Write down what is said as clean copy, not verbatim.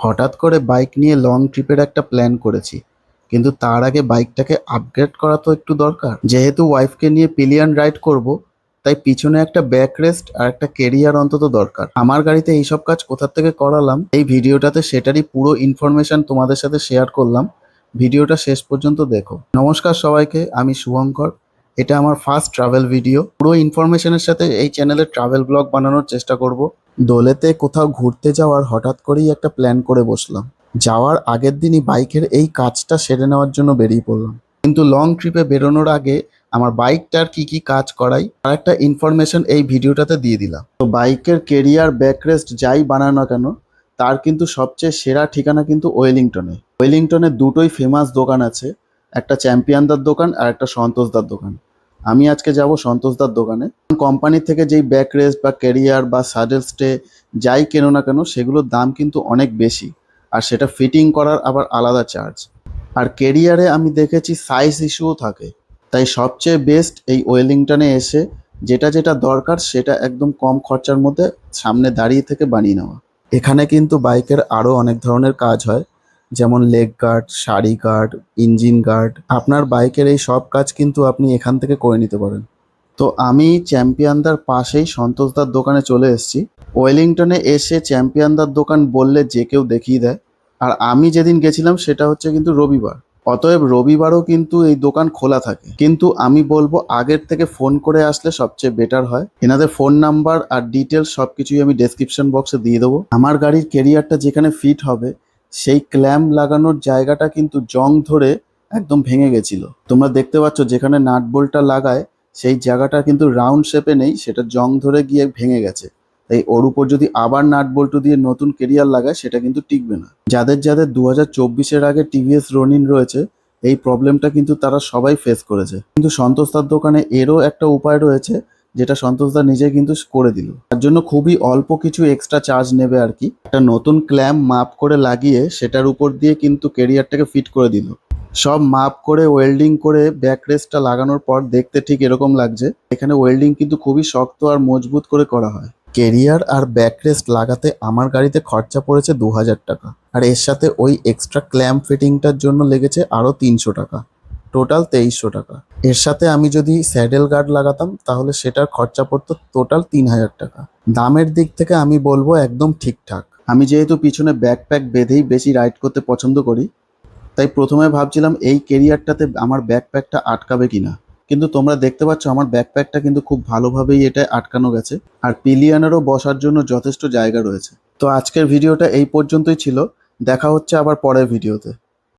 হঠাৎ করে বাইক নিয়ে লং ট্রিপের একটা প্ল্যান করেছি, কিন্তু তার আগে বাইকটাকে আপগ্রেড করা তো একটু দরকার। যেহেতু ওয়াইফকে নিয়ে পিলিয়ন রাইড করব, তাই পিছনে একটা ব্যাক রেস্ট আর একটা কেরিয়ার অন্তত দরকার। আমার গাড়িতে এইসব কাজ কোথা থেকে করালাম এই ভিডিওটাতে সেটারই পুরো ইনফরমেশন তোমাদের সাথে শেয়ার করলাম। ভিডিওটা শেষ পর্যন্ত দেখো। নমস্কার সবাইকে, আমি শুভঙ্কর। এটা আমার ফার্স্ট ট্রাভেল ভিডিও। পুরো ইনফরমেশনের সাথে এই চ্যানেলে ট্রাভেল ব্লগ বানানোর চেষ্টা করব। দোলেতে কোথাও ঘুরতে যাওয়ার হঠাৎ করেই একটা প্ল্যান করে বসলাম। যাওয়ার আগের দিনই বাইকের এই কাজটা সেরে নেওয়ার জন্য বেরিয়ে পড়লাম। কিন্তু লং ট্রিপে বেরোনোর আগে আমার বাইকটার কি কি কাজ করাই আর একটা ইনফরমেশন এই ভিডিওটাতে দিয়ে দিলাম। তো বাইকের কেরিয়ার, ব্যাকরেস্ট যাই বানানো না কেন, তার কিন্তু সবচেয়ে সেরা ঠিকানা কিন্তু ওয়েলিংটনে। ওয়েলিংটনে দুটোই ফেমাস দোকান আছে, একটা চ্যাম্পিয়নদার দোকান আর একটা সন্তোষদার দোকান। আমি আজকে যাব সন্তোষদার দোকানে। কোম্পানি থেকে যেই ব্যাকরেস্ট বা ক্যারিয়ার বা স্যাডেল স্টে যাই কেনো না কেন, সেগুলোর দাম কিন্তু অনেক বেশি, আর সেটা ফিটিং করার আবার আলাদা চার্জ। আর কেরিয়ারে আমি দেখেছি সাইজ ইস্যুও থাকে, তাই সবচেয়ে বেস্ট এই ওয়েলিংটনে এসে যেটা যেটা দরকার সেটা একদম কম খরচার মধ্যে সামনে দাঁড়িয়ে থেকে বানিয়ে নেওয়া। এখানে কিন্তু বাইকের আরও অনেক ধরনের কাজ হয়, যেমন লেগ গার্ড, সারি গার্ড, ইঞ্জিন গার্ড। আপনার বাইকের এই সব কাজ কিন্তু আপনি এখান থেকে করে নিতে পারেন। তো আমি চ্যাম্পিয়নদার পাশেই সন্তোষদার দোকানে চলে এসেছি। ওয়েলিংটনে এসে চ্যাম্পিয়নদার দোকান বললে যে কেউ দেখিয়ে দেয়। আর আমি যেদিন গেছিলাম সেটা হচ্ছে কিন্তু রবিবার, অতএব রবিবারও কিন্তু এই দোকান খোলা থাকে। কিন্তু আমি বলবো আগের থেকে ফোন করে আসলে সবচেয়ে বেটার হয়। এনাদের ফোন নাম্বার আর ডিটেলস সব কিছুই আমি ডেসক্রিপশন বক্সে দিয়ে দেবো। আমার গাড়ির কেরিয়ারটা যেখানে ফিট হবে সেই ক্ল্যাম্প লাগানোর জায়গাটা কিন্তু জং ধরে একদম ভেঙে গেছিল। তোমরা দেখতে পাচ্ছ যেখানে নাট বোল্টটা লাগায় সেই জায়গাটা কিন্তু রাউন্ড শেপে নেই, সেটা জং ধরে গিয়ে ভেঙে গেছে। তাই ওর উপর যদি আবার নাট বল্টু দিয়ে নতুন কেরিয়ার লাগায় সেটা কিন্তু টিকবে না। যাদের যাদের 2024-এর আগে টিভিএস রনিন রয়েছে, এই প্রবলেমটা কিন্তু তারা সবাই ফেস করেছে। কিন্তু সন্তোষদার দোকানে এরও একটা উপায় রয়েছে, যেটা সন্তোষদা নিজে কিন্তু করে দিল। তার জন্য খুবই অল্প কিছু এক্সট্রা চার্জ নেবে আর কি। একটা নতুন ক্ল্যাম্প মাপ করে লাগিয়ে সেটার উপর দিয়ে কিন্তু কেরিয়ারটাকে ফিট করে দিল। সব মাপ করে ওয়েল্ডিং করে ব্যাকরেস্টটা লাগানোর পর দেখতে ঠিক এরকম লাগছে। এখানে ওয়েল্ডিং কিন্তু খুবই শক্ত আর মজবুত করে করা হয়। কেরিয়ার আর ব্যাকরেস্ট লাগাতে আমার গাড়িতে খরচা পড়েছে 2000 টাকা, আর এর সাথে ওই এক্সট্রা ক্ল্যাম্প ফিটিংটার জন্য লেগেছে আরও 300 টাকা, টোটাল 2300 টাকা। এর সাথে আমি যদি স্যাডেল গার্ড লাগাতাম তাহলে সেটার খরচা পড়তো টোটাল 3000 টাকা। দামের দিক থেকে আমি বলবো একদম ঠিকঠাক। আমি যেহেতু পিছনে ব্যাকপ্যাক বেঁধেই বেশি রাইড করতে পছন্দ করি, তাই প্রথমে ভাবছিলাম এই কেরিয়ারটাতে আমার ব্যাকপ্যাকটা আটকাবে কিনা, কিন্তু তোমরা দেখতে পাচ্ছ আমার ব্যাকপ্যাকটা কিন্তু খুব ভালোভাবেই এটা আটকানো গেছে, আর পিলিয়নেরও বসার জন্য যথেষ্ট জায়গা রয়েছে। তো আজকের ভিডিওটা এই পর্যন্তই ছিল। দেখা হচ্ছে আবার পরের ভিডিওতে।